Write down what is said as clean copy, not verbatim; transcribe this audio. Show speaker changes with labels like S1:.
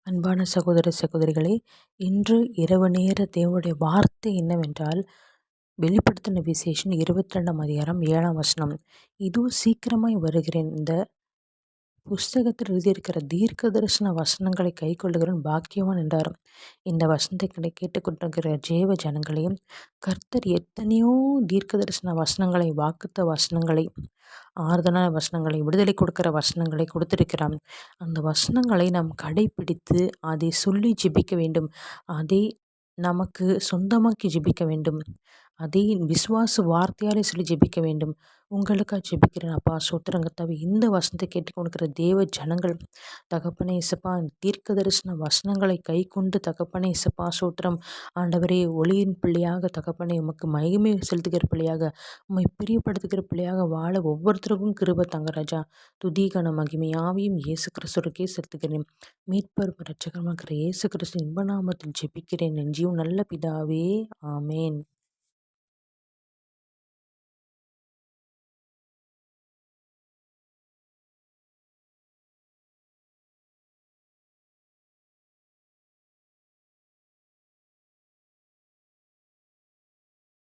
S1: அன்பான சகோதர சகோதரிகளே, இன்று இரவு நேர தேவனுடைய வார்த்தை என்னவென்றால், வெளிப்படுத்தின விசேஷம் 22ஆம் அதிகாரம் 7ஆம் வசனம். இதோ சீக்கிரமாய் வருகிறேன். இந்த புஸ்தகத்தில் எழுதியிருக்கிற தீர்க்க தரிசன வசனங்களை கைக்கொள்ளுகிறவன் பாக்கியவான் என்றார். இந்த வசனத்தை கேட்டுக்கொண்டிருக்கிற ஜேவ ஜனங்களையும் கர்த்தர் எத்தனையோ தீர்க்க தரிசன வசனங்களை, வாக்குத்த வசனங்களை, ஆறுதலான வசனங்களை, விடுதலை கொடுக்கிற வசனங்களை கொடுத்திருக்கிறான். அந்த வசனங்களை நாம் கடைப்பிடித்து அதை சொல்லி ஜெபிக்க வேண்டும். அதை நமக்கு சொந்தமாக்கி ஜெபிக்க வேண்டும். அதை விசுவாச வார்த்தையாலே சொல்லி ஜெபிக்க வேண்டும். உங்களுக்காக ஜெபிக்கிறேன் அப்பா. ஸ்தோத்திரம் கர்த்தாவே. இந்த வசனத்தை கேட்டுக்கொண்டிருக்கிற தேவ ஜனங்கள் தகப்பனே இயேசப்பா, தீர்க்க தரிசன வசனங்களை கைக்கொண்டு தகப்பனே இயேசப்பா ஸ்தோத்திரம். ஆண்டவரே, ஒளியின் பிள்ளையாக தகப்பனே உமக்கு மகிமை செலுத்துகிற பிள்ளையாக, உம்மை பிரியப்படுத்துகிற பிள்ளையாக வாழ ஒவ்வொருத்தருக்கும் கிருபை தாங்க ராஜா. துதி கன மகிமை யாவையும் இயேசு கிறிஸ்துவுக்கே செலுத்துகிறேன். மீட்பர் இரட்சகருமாகிற இயேசு கிறிஸ்து இன்ப நாமத்தில் ஜெபிக்கிறேன் என் ஜீவன் நல்ல பிதாவே. ஆமேன்.